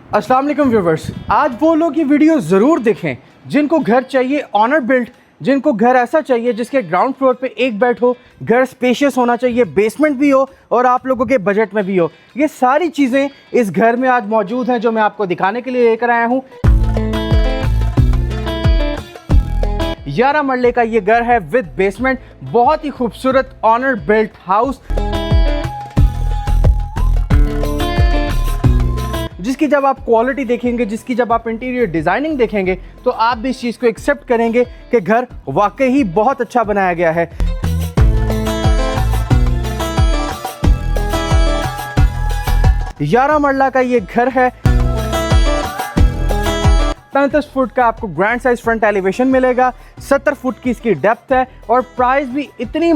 अस्सलाम वालेकुम व्यूवर्स, आज वो लोग ये वीडियो ज़रूर देखें जिनको घर चाहिए ऑनर बिल्ट, जिनको घर ऐसा चाहिए जिसके ग्राउंड फ्लोर पे एक बेड हो, घर स्पेशियस होना चाहिए, बेसमेंट भी हो और आप लोगों के बजट में भी हो। ये सारी चीज़ें इस घर में आज मौजूद हैं जो मैं आपको दिखाने के लिए लेकर आया हूँ। 11 मरले का ये घर है विद बेसमेंट, बहुत ही खूबसूरत ऑनर बिल्ट हाउस, जिसकी जब आप क्वालिटी देखेंगे, जिसकी जब आप इंटीरियर डिज़ाइनिंग देखेंगे तो आप भी इस चीज़ को एक्सेप्ट करेंगे कि घर वाकई ही बहुत अच्छा बनाया गया है। ग्यारह मरला का ये घर है, 35 फुट का आपको ग्रैंड साइज फ्रंट एलिवेशन मिलेगा, 70 फुट की इसकी डेप्थ है और प्राइस भी इतनी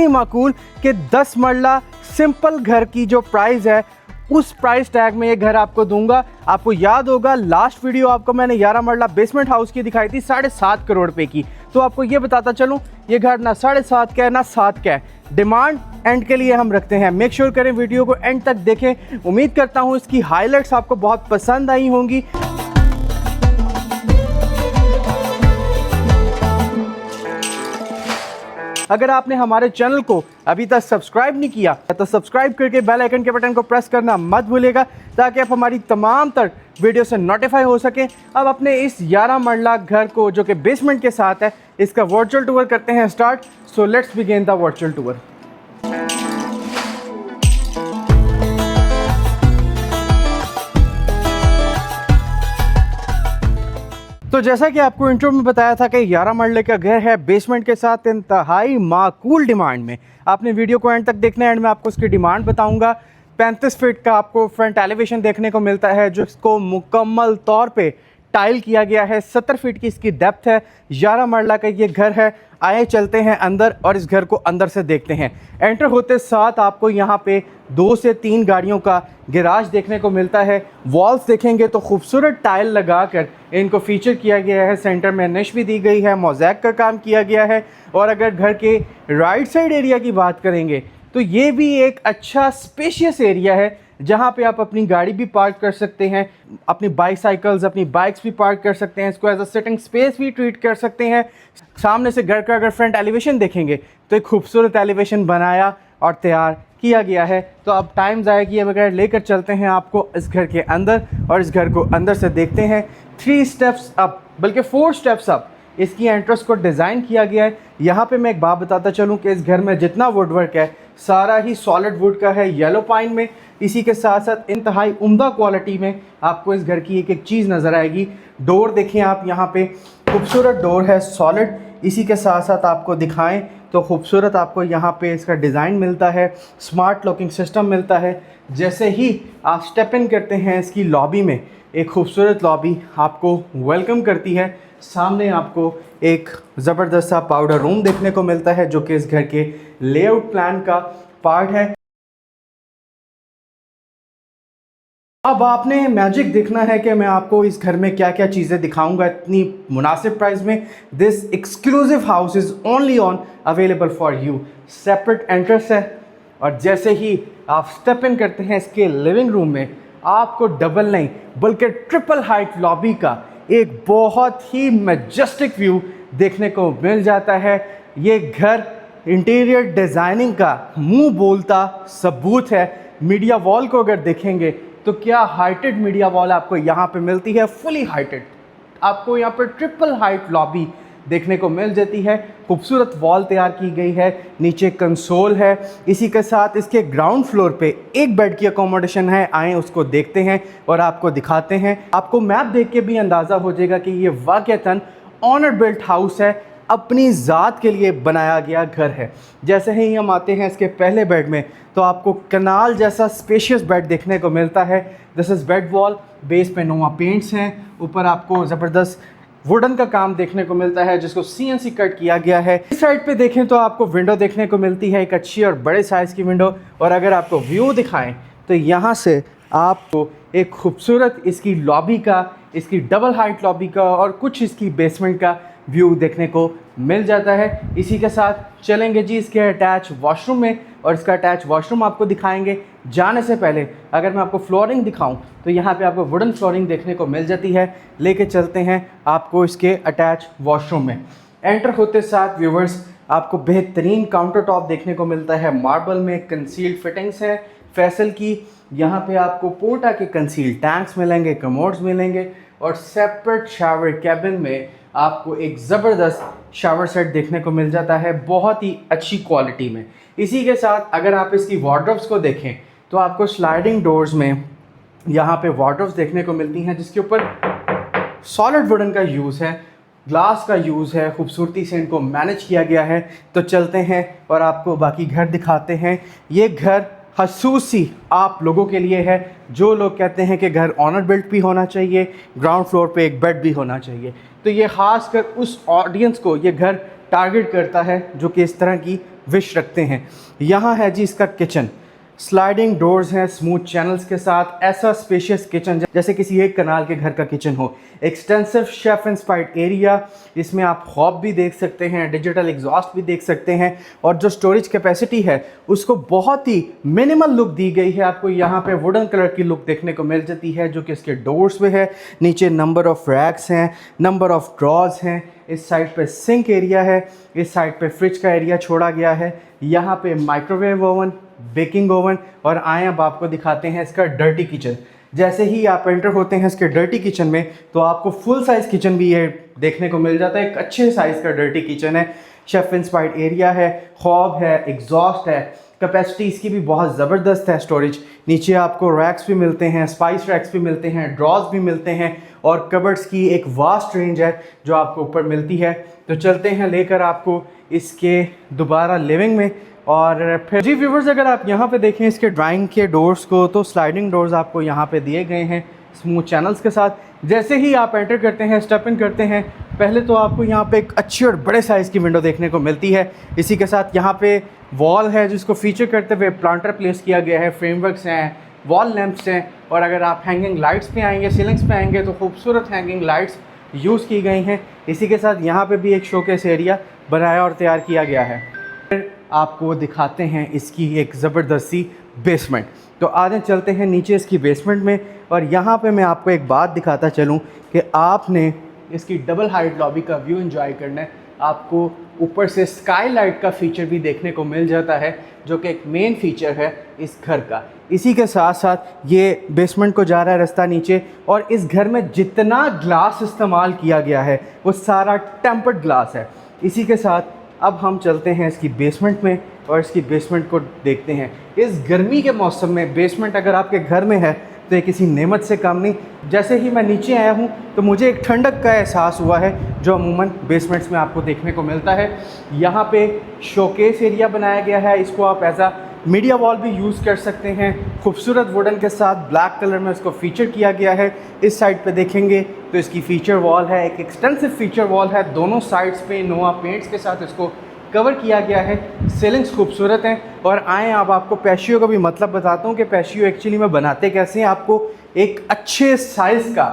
माकूल कि 10 मरला सिंपल घर की जो प्राइस है उस प्राइस टैग में ये घर आपको दूंगा। आपको याद होगा लास्ट वीडियो आपको मैंने 11 मरला बेसमेंट हाउस की दिखाई थी 7.5 करोड़ रुपए की, तो आपको ये बताता चलूं ये घर ना 7.5 का है ना 7 का है। डिमांड एंड के लिए हम रखते हैं, मेक श्योर करें वीडियो को एंड तक देखें। उम्मीद करता हूँ इसकी हाईलाइट्स आपको बहुत पसंद आई होंगी। अगर आपने हमारे चैनल को अभी तक सब्सक्राइब नहीं किया तो सब्सक्राइब करके बेल आइकन के बटन को प्रेस करना मत भूलिएगा ताकि आप हमारी तमाम तर वीडियो से नोटिफाई हो सके। अब अपने इस 11 मरला घर को जो कि बेसमेंट के साथ है इसका वर्चुअल टूर करते हैं start. So let's begin the virtual tour. तो जैसा कि आपको इंट्रो में बताया था कि 11 मरले का घर है बेसमेंट के साथ, इंतहाई माकूल डिमांड में। आपने वीडियो को एंड तक देखना है, एंड मैं आपको उसकी डिमांड बताऊंगा। 35 फीट का आपको फ्रंट एलिवेशन देखने को मिलता है जिसको मुकम्मल तौर पे टाइल किया गया है, 70 फीट की इसकी डेप्थ है। 11 मरला का ये घर है। आए चलते हैं अंदर और इस घर को अंदर से देखते हैं। एंटर होते साथ आपको यहाँ पे 2 से 3 गाड़ियों का गैराज देखने को मिलता है। वॉल्स देखेंगे तो खूबसूरत टाइल लगाकर इनको फीचर किया गया है, सेंटर में निश भी दी गई है, मोज़ैक का काम किया गया है। और अगर घर के राइट साइड एरिया की बात करेंगे तो ये भी एक अच्छा स्पेशियस एरिया है जहाँ पे आप अपनी गाड़ी भी पार्क कर सकते हैं, अपनी बाइसाइकिल्स, अपनी बाइक्स भी पार्क कर सकते हैं, इसको एज अ सिटिंग स्पेस भी ट्रीट कर सकते हैं। सामने से घर का अगर फ्रंट एलिवेशन देखेंगे तो एक खूबसूरत एलिवेशन बनाया और तैयार किया गया है। तो अब टाइम ज़ाया किए बगैर लेकर चलते हैं आपको इस घर के अंदर और इस घर को अंदर से देखते हैं। 3 स्टेप्स अप, बल्कि 4 स्टेप्स अप इसकी एंट्रेंस को डिज़ाइन किया गया है। यहाँ पे मैं एक बात बताता चलूँ कि इस घर में जितना वुड वर्क है सारा ही सॉलिड वुड का है, येलो पाइन में। इसी के साथ साथ इंतहाई उम्दा क्वालिटी में आपको इस घर की एक एक चीज़ नज़र आएगी। डोर देखें आप, यहाँ पे खूबसूरत डोर है सॉलिड। इसी के साथ साथ आपको दिखाएं तो खूबसूरत आपको यहाँ पे इसका डिज़ाइन मिलता है, स्मार्ट लॉकिंग सिस्टम मिलता है। जैसे ही आप स्टेप इन करते हैं इसकी लॉबी में, एक खूबसूरत लॉबी आपको वेलकम करती है। सामने आपको एक ज़बरदस्त सा पाउडर रूम देखने को मिलता है जो कि इस घर के लेआउट प्लान का पार्ट है। अब आपने मैजिक देखना है कि मैं आपको इस घर में क्या क्या चीज़ें दिखाऊंगा इतनी मुनासिब प्राइस में। This exclusive house is only on available for you. Separate entrance है और जैसे ही आप स्टेप इन करते हैं इसके लिविंग रूम में, आपको डबल नहीं बल्कि ट्रिपल हाइट लॉबी का एक बहुत ही मैजेस्टिक व्यू देखने को मिल जाता है। ये घर इंटीरियर डिज़ाइनिंग का मुंह बोलता सबूत है। मीडिया वॉल को अगर देखेंगे तो क्या हाइटेड मीडिया वॉल आपको यहाँ पे मिलती है, फुली हाइटेड। आपको यहाँ पर ट्रिपल हाइट लॉबी देखने को मिल जाती है। खूबसूरत वॉल तैयार की गई है, नीचे कंसोल है। इसी के साथ इसके ग्राउंड फ्लोर पे एक बेड की अकोमोडेशन है। आएँ उसको देखते हैं और आपको दिखाते हैं। आपको मैप देख के भी अंदाज़ा हो जाएगा कि ये वाक़तन ऑनर बिल्ट हाउस है, अपनी ज़ात के लिए बनाया गया घर है। जैसे ही हम आते हैं इसके पहले बेड में तो आपको कनाल जैसा स्पेशियस बेड देखने को मिलता है। This is bed wall, base पे नोवा पेंट्स हैं, ऊपर आपको ज़बरदस्त वुडन का काम देखने को मिलता है जिसको CNC कट किया गया है। इस साइड पे देखें तो आपको विंडो देखने को मिलती है, एक अच्छी और बड़े साइज़ की विंडो। और अगर आपको व्यू दिखाएं तो यहाँ से आपको एक खूबसूरत इसकी लॉबी का, इसकी डबल हाइट लॉबी का और कुछ इसकी बेसमेंट का व्यू देखने को मिल जाता है। इसी के साथ चलेंगे जी इसके अटैच वॉशरूम में और इसका अटैच वॉशरूम आपको दिखाएंगे। जाने से पहले अगर मैं आपको फ्लोरिंग दिखाऊं तो यहाँ पे आपको वुडन फ्लोरिंग देखने को मिल जाती है। लेके चलते हैं आपको इसके अटैच वॉशरूम में। एंटर होते साथ व्यूवर्स आपको बेहतरीन काउंटर टॉप देखने को मिलता है, मार्बल में कंसील्ड फिटिंग्स है फैसल की। यहाँ पे आपको पोर्टा के कंसील्ड टैंक्स मिलेंगे, कमोड्स मिलेंगे और सेपरेट शावर कैबिन में आपको एक ज़बरदस्त शावर सेट देखने को मिल जाता है, बहुत ही अच्छी क्वालिटी में। इसी के साथ अगर आप इसकी वार्डरोब्स को देखें तो आपको स्लाइडिंग डोर्स में यहाँ पे वार्डरोब्स देखने को मिलती हैं जिसके ऊपर सॉलिड वुडन का यूज़ है, ग्लास का यूज़ है, खूबसूरती से इनको मैनेज किया गया है। तो चलते हैं और आपको बाकी घर दिखाते हैं। ये घर खसूसी आप लोगों के लिए है जो लोग कहते हैं कि घर ऑनर बिल्ट भी होना चाहिए, ग्राउंड फ्लोर पे एक बेड भी होना चाहिए। तो ये ख़ास कर उस ऑडियंस को ये घर टारगेट करता है जो कि इस तरह की विश रखते हैं। यहाँ है जी इसका किचन, स्लाइडिंग डोर्स हैं स्मूथ चैनल्स के साथ, ऐसा स्पेशियस किचन जैसे किसी एक कनाल के घर का किचन हो। एक्सटेंसिव शेफ इंस्पायर्ड एरिया, इसमें आप हॉब भी देख सकते हैं, डिजिटल एग्जॉस्ट भी देख सकते हैं और जो स्टोरेज कैपेसिटी है उसको बहुत ही मिनिमल लुक दी गई है। आपको यहाँ पे वुडन कलर की लुक देखने को मिल जाती है जो कि इसके डोर्स पे है। नीचे नंबर ऑफ़ रैक्स हैं, नंबर ऑफ़ ड्रॉज हैं। इस साइड पे सिंक एरिया है, इस साइड पे फ्रिज का एरिया छोड़ा गया है। यहाँ पे माइक्रोवेव ओवन, बेकिंग ओवन और आए अब आपको दिखाते हैं इसका डर्टी किचन। जैसे ही आप एंटर होते हैं इसके डर्टी किचन में तो आपको फुल साइज़ किचन भी ये देखने को मिल जाता है। एक अच्छे साइज़ का डर्टी किचन है, शेफ इंस्पायर्ड एरिया है, हॉब है, एग्जॉस्ट है, कैपेसिटी इसकी भी बहुत ज़बरदस्त है। स्टोरेज नीचे आपको रैक्स भी मिलते हैं, स्पाइस रैक्स भी मिलते हैं, ड्रॉज भी मिलते हैं और कबर्ड्स की एक वास्ट रेंज है जो आपको ऊपर मिलती है। तो चलते हैं लेकर आपको इसके दोबारा लिविंग में। और फिर जी व्यूवर्स अगर आप यहाँ पे देखें इसके ड्राइंग के डोर्स को तो स्लाइडिंग डोर्स आपको यहाँ पे दिए गए हैं स्मूथ चैनल्स के साथ। जैसे ही आप एंटर करते हैं, स्टेप इन करते हैं, पहले तो आपको यहाँ पे एक अच्छी और बड़े साइज़ की विंडो देखने को मिलती है। इसी के साथ यहाँ पे वॉल है जिसको फीचर करते हुए प्लांटर प्लेस किया गया है, फ्रेमवर्क्स हैं, वॉल लैंप्स हैं और अगर आप हैंगिंग लाइट्स पे आएंगे, सीलिंग्स पे आएंगे तो खूबसूरत हैंगिंग लाइट्स यूज़ की गई हैं। इसी के साथ यहाँ पे भी एक शोकेस एरिया बनाया और तैयार किया गया है। फिर आपको दिखाते हैं इसकी एक ज़बरदस्त सी बेसमेंट। तो आगे चलते हैं नीचे इसकी बेसमेंट में और यहाँ पे मैं आपको एक बात दिखाता चलूँ कि आपने इसकी डबल हाइट लॉबी का व्यू एंजॉय करना है। आपको ऊपर से स्काई लाइट का फीचर भी देखने को मिल जाता है जो कि एक मेन फीचर है इस घर का। इसी के साथ साथ ये बेसमेंट को जा रहा है रास्ता नीचे और इस घर में जितना ग्लास इस्तेमाल किया गया है वो सारा टेम्पर्ड ग्लास है। इसी के साथ अब हम चलते हैं इसकी बेसमेंट में और इसकी बेसमेंट को देखते हैं। इस गर्मी के मौसम में बेसमेंट अगर आपके घर में है तो ये किसी नेमत से कम नहीं। जैसे ही मैं नीचे आया हूँ तो मुझे एक ठंडक का एहसास हुआ है जो अमूमन बेसमेंट्स में आपको देखने को मिलता है। यहाँ पे शोकेस एरिया बनाया गया है, इसको आप एज आ मीडिया वॉल भी यूज़ कर सकते हैं। खूबसूरत वुडन के साथ ब्लैक कलर में इसको फीचर किया गया है। इस साइड पे देखेंगे तो इसकी फीचर वॉल है, एक एक्सटेंसिव फीचर वॉल है, दोनों साइड्स पे नोआ पेंट्स के साथ इसको कवर किया गया है। सीलिंग्स खूबसूरत हैं और आए अब आपको पैशियो का भी मतलब बताता हूँ कि पैशियो एक्चुअली में बनाते कैसे हैं। आपको एक अच्छे साइज़ का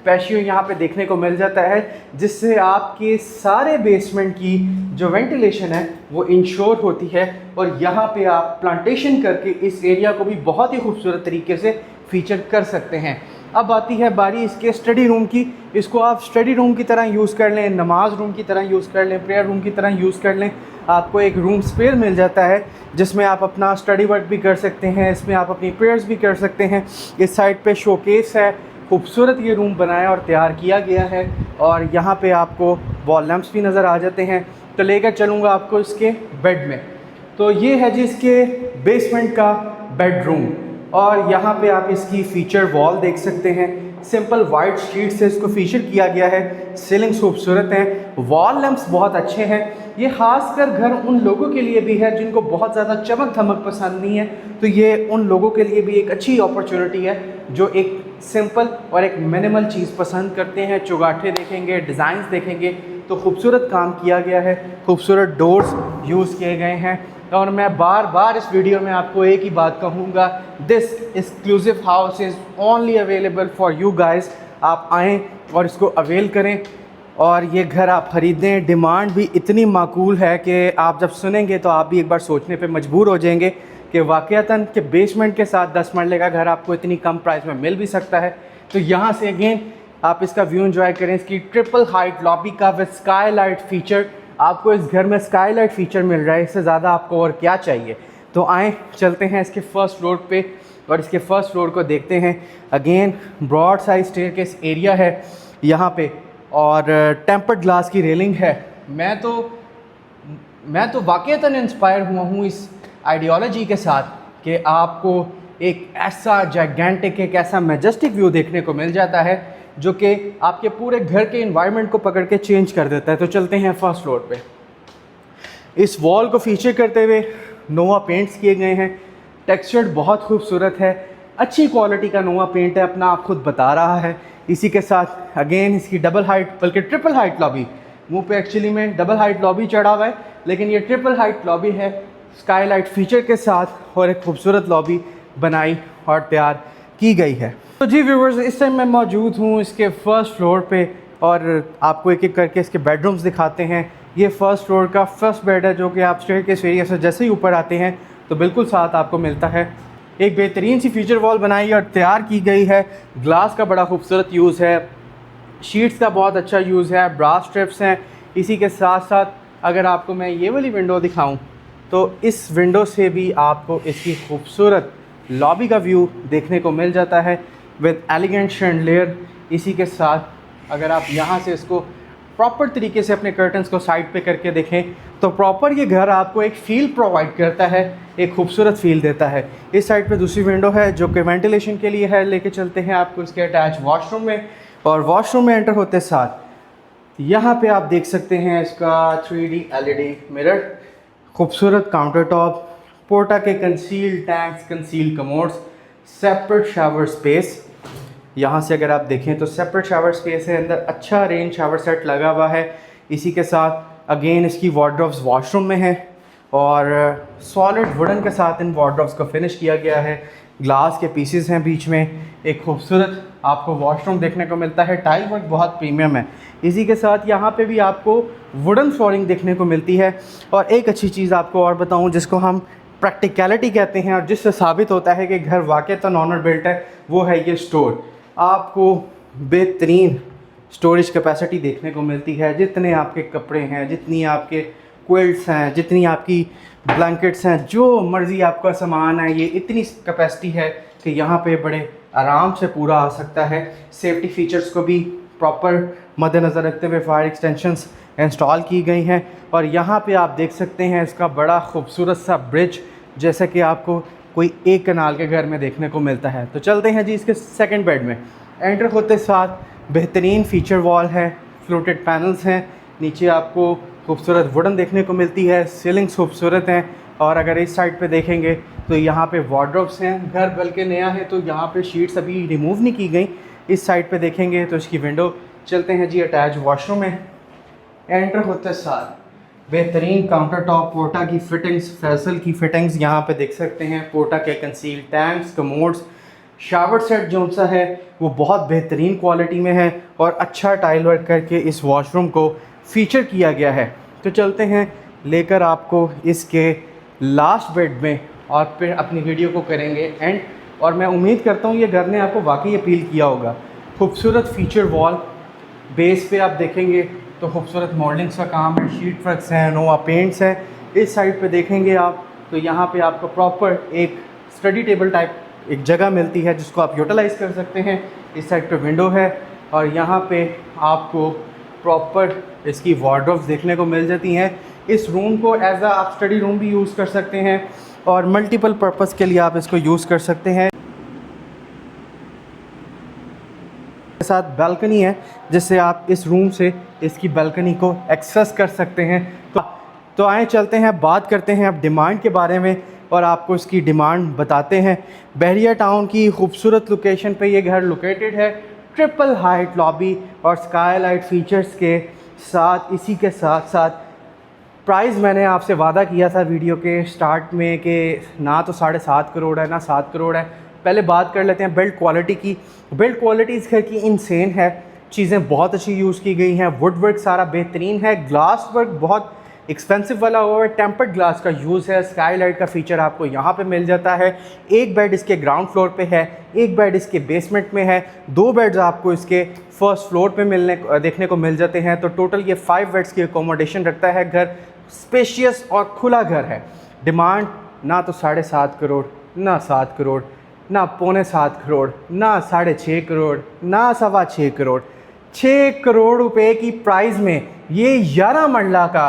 पैशियो यहाँ पे देखने को मिल जाता है जिससे आपके सारे बेसमेंट की जो वेंटिलेशन है वो इंश्योर होती है और यहाँ पे आप प्लांटेशन करके इस एरिया को भी बहुत ही खूबसूरत तरीके से फीचर कर सकते हैं। अब आती है बारी इसके स्टडी रूम की। इसको आप स्टडी रूम की तरह यूज़ कर लें, नमाज रूम की तरह यूज़ कर लें, प्रेयर रूम की तरह यूज़ कर लें। आपको एक रूम स्पेयर मिल जाता है जिसमें आप अपना स्टडी वर्क भी कर सकते हैं, इसमें आप अपनी प्रेयर्स भी कर सकते हैं। इस साइड पे शोकेस है, खूबसूरत ये रूम बनाया और तैयार किया गया है और यहाँ पे आपको वॉल लैंप्स भी नज़र आ जाते हैं। तो लेकर चलूँगा आपको इसके बेड में। तो ये है जी इसके बेसमेंट का बेडरूम और यहाँ पे आप इसकी फीचर वॉल देख सकते हैं। सिंपल वाइट शीट से इसको फीचर किया गया है। सीलिंग्स खूबसूरत हैं, वॉल लैंप्स बहुत अच्छे हैं। ये ख़ास कर घर उन लोगों के लिए भी है जिनको बहुत ज़्यादा चमक धमक पसंद नहीं है, तो ये उन लोगों के लिए भी एक अच्छी अपॉर्चुनिटी है जो एक सिंपल और एक मिनिमल चीज़ पसंद करते हैं। चौगाठे देखेंगे, डिज़ाइंस देखेंगे तो खूबसूरत काम किया गया है, खूबसूरत डोर्स यूज़ किए गए हैं। और मैं बार बार इस वीडियो में आपको एक ही बात कहूँगा, this exclusive house is only available for you guys. आप आएँ और इसको अवेल करें और ये घर आप ख़रीदें। डिमांड भी इतनी माकूल है कि आप जब सुनेंगे तो आप भी एक बार सोचने पे मजबूर हो जाएंगे कि वाक़यातन कि बेसमेंट के साथ 10 मरले का घर आपको इतनी कम प्राइस में मिल भी सकता है। तो यहाँ से अगेन आप इसका व्यू एंजॉय करें। इसकी ट्रिपल हाइट लॉबी का विद स्काईलाइट फीचर, आपको इस घर में स्काईलाइट फीचर मिल रहा है, इससे ज़्यादा आपको और क्या चाहिए। तो आएँ चलते हैं इसके फर्स्ट फ्लोर पे और इसके फर्स्ट फ्लोर को देखते हैं। Again broad size staircase area है यहाँ पे और टेम्पर्ड ग्लास की रेलिंग है। मैं तो वाक़ईतन इंस्पायर हुआ हूँ इस आइडियोलॉजी के साथ कि आपको एक ऐसा जाइगेंटिक, एक ऐसा मैजेस्टिक व्यू देखने को मिल जाता है जो कि आपके पूरे घर के इन्वायरमेंट को पकड़ के चेंज कर देता है। तो चलते हैं फर्स्ट फ्लोर पे। इस वॉल को फीचर करते हुए नोवा पेंट्स किए गए हैं। टेक्सचर्ड बहुत खूबसूरत है, अच्छी क्वालिटी का नोवा पेंट है, अपना आप खुद बता रहा है। इसी के साथ अगेन इसकी डबल हाइट बल्कि ट्रिपल हाइट लॉबी, मुंह पे एक्चुअली में डबल हाइट लॉबी चढ़ा हुआ है लेकिन ये ट्रिपल हाइट लॉबी है स्काईलाइट फीचर के साथ और एक खूबसूरत लॉबी बनाई और तैयार की गई है। तो जी व्यूवर्स, इस टाइम मैं मौजूद हूँ इसके फर्स्ट फ्लोर पे और आपको एक एक करके इसके बेडरूम्स दिखाते हैं। ये फर्स्ट फ्लोर का फर्स्ट बेड है जो कि आप स्टेयरकेस एरिया से जैसे ही ऊपर आते हैं तो बिल्कुल साथ आपको मिलता है। एक बेहतरीन सी फीचर वॉल बनाई और तैयार की गई है। ग्लास का बड़ा खूबसूरत यूज़ है, शीट्स का बहुत अच्छा यूज़ है, ब्रास स्ट्रिप्स हैं। इसी के साथ साथ अगर आपको मैं ये वाली विंडो दिखाऊं तो इस विंडो से भी आपको इसकी खूबसूरत लॉबी का व्यू देखने को मिल जाता है विद एलिगेंट शैंडलियर। इसी के साथ अगर आप यहाँ से इसको प्रॉपर तरीके से अपने कर्टन्स को साइड पे करके देखें तो प्रॉपर ये घर आपको एक फ़ील प्रोवाइड करता है, एक खूबसूरत फ़ील देता है। इस साइड पे दूसरी विंडो है जो कि वेंटिलेशन के लिए है। लेके चलते हैं आपको इसके अटैच वॉशरूम में और वॉशरूम में एंटर होते साथ यहाँ पे आप देख सकते हैं इसका 3D LED मिरर, खूबसूरत काउंटर टॉप, पोर्टा के conceal tanks, conceal commodes, separate shower space. यहाँ से अगर आप देखें तो सेपरेट शावर स्पेस है, अंदर अच्छा रेन शावर सेट लगा हुआ है। इसी के साथ अगेन इसकी वार्डरोब्स वॉशरूम में है और सॉलिड वुडन के साथ इन वार्डरोब्स को फिनिश किया गया है। ग्लास के पीसेस हैं बीच में, एक खूबसूरत आपको वॉशरूम देखने को मिलता है। टाइल वर्क बहुत प्रीमियम है। इसी के साथ यहाँ पे भी आपको वुडन फ्लोरिंग देखने को मिलती है। और एक अच्छी चीज़ आपको और बताऊँ जिसको हम प्रैक्टिकलिटी कहते हैं और जिससे साबित होता है कि घर वाक़ईतन ऑनर बिल्ट है, वो है ये स्टोर। आपको बेहतरीन स्टोरेज कैपेसिटी देखने को मिलती है। जितने आपके कपड़े हैं, जितनी आपके क्विल्ट्स हैं, जितनी आपकी ब्लैंकेट्स हैं, जो मर्ज़ी आपका सामान है, ये इतनी कैपेसिटी है कि यहाँ पे बड़े आराम से पूरा आ सकता है। सेफ्टी फीचर्स को भी प्रॉपर मद्देनज़र रखते हुए फायर एक्सटेंशंस इंस्टॉल की गई हैं। और यहाँ पे आप देख सकते हैं इसका बड़ा खूबसूरत सा ब्रिज, जैसा कि आपको कोई एक कनाल के घर में देखने को मिलता है। तो चलते हैं जी इसके सेकंड बेड में। एंटर होते साथ बेहतरीन फीचर वॉल है, फ्लोटेड पैनल्स हैं, नीचे आपको खूबसूरत वुडन देखने को मिलती है, सीलिंग्स खूबसूरत हैं। और अगर इस साइड पे देखेंगे तो यहाँ पे वार्डरोब्स हैं। घर बल्कि नया है तो यहाँ पे शीट्स अभी रिमूव नहीं की गई। इस साइड पे देखेंगे तो इसकी विंडो। चलते हैं जी अटैच वॉशरूम में। एंटर होते साथ बेहतरीन काउंटर टॉप, पोर्टा की फिटिंग्स, फैसल की फिटिंग्स यहाँ पे देख सकते हैं। पोर्टा के conceal tanks, commodes, shower set जो सा है वो बहुत बेहतरीन क्वालिटी में है और अच्छा टाइल वर्क करके इस वॉशरूम को फीचर किया गया है। तो चलते हैं लेकर आपको इसके लास्ट बेड में और फिर अपनी वीडियो को करेंगे एंड। और मैं उम्मीद करता हूँ ये घर ने आपको वाकई अपील किया होगा। खूबसूरत फीचर वॉल, बेस पे आप देखेंगे तो खूबसूरत मॉडलिंग्स का काम है, शीट वर्क्स हैं, नोवा पेंट्स हैं। इस साइड पे देखेंगे आप तो यहाँ पे आपको प्रॉपर एक स्टडी टेबल टाइप एक जगह मिलती है जिसको आप यूटिलाइज़ कर सकते हैं। इस साइड पे विंडो है और यहाँ पे आपको प्रॉपर इसकी वार्डरोब्स देखने को मिल जाती हैं। इस रूम को एज आ आप स्टडी रूम भी यूज़ कर सकते हैं और मल्टीपल पर्पस के लिए आप इसको यूज़ कर सकते हैं। साथ बालकनी है जिससे आप इस रूम से इसकी बालकनी को एक्सेस कर सकते हैं। तो आए चलते हैं, बात करते हैं अब डिमांड के बारे में और आपको इसकी डिमांड बताते हैं। बहरिया टाउन की खूबसूरत लोकेशन पे ये घर लोकेटेड है, ट्रिपल हाइट लॉबी और स्काईलाइट फीचर्स के साथ। इसी के साथ साथ प्राइस मैंने आपसे वादा किया था वीडियो के स्टार्ट में कि ना तो 7.5 करोड़ है ना 7 करोड़ है। पहले बात कर लेते हैं बिल्ड क्वालिटी की। बिल्ड क्वालिटी इस घर की इंसेन है, चीज़ें बहुत अच्छी यूज़ की गई हैं, वुड वर्क सारा बेहतरीन है, ग्लास वर्क बहुत एक्सपेंसिव वाला हुआ है, टेम्पर्ड ग्लास का यूज़ है, स्काईलाइट का फीचर आपको यहाँ पे मिल जाता है। एक बेड इसके ग्राउंड फ्लोर पे है, एक बेड इसके बेसमेंट में है, 2 बेड्स आपको इसके फर्स्ट फ्लोर पे देखने को मिल जाते हैं। तो टोटल ये 5 बेड्स की अकोमोडेशन रखता है घर। स्पेशियस और खुला घर है। डिमांड ना तो 7.5 करोड़, ना 7 करोड़, ना 7.25 करोड़, ना 6.5 करोड़, ना 6.25 करोड़। 6 करोड़ रुपए की प्राइस में ये 11 मरला का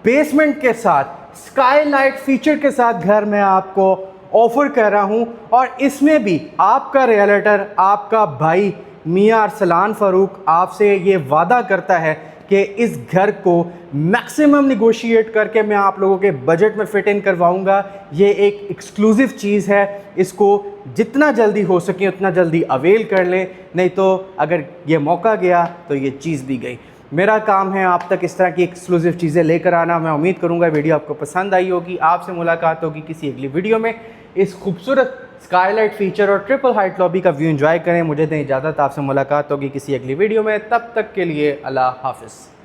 बेसमेंट के साथ स्काईलाइट फीचर के साथ घर मैं आपको ऑफर कर रहा हूं। और इसमें भी आपका रियल्टर, आपका भाई मियां अरसलान फ़ारूक आपसे ये वादा करता है कि इस घर को मैक्सिमम निगोशिएट करके मैं आप लोगों के बजट में फिट इन करवाऊंगा। ये एक एक्सक्लूसिव चीज़ है, इसको जितना जल्दी हो सके उतना जल्दी अवेल कर लें, नहीं तो अगर ये मौका गया तो ये चीज़ भी गई। मेरा काम है आप तक इस तरह की एक्सक्लूसिव चीज़ें लेकर आना। मैं उम्मीद करूंगा वीडियो आपको पसंद आई होगी। आपसे मुलाकात होगी किसी अगली वीडियो में। इस खूबसूरत स्काईलाइट फीचर और ट्रिपल हाइट लॉबी का व्यू एंजॉय करें। मुझे दें इजाज़त, आपसे मुलाकात होगी किसी अगली वीडियो में। तब तक के लिए अल्लाह हाफिज़।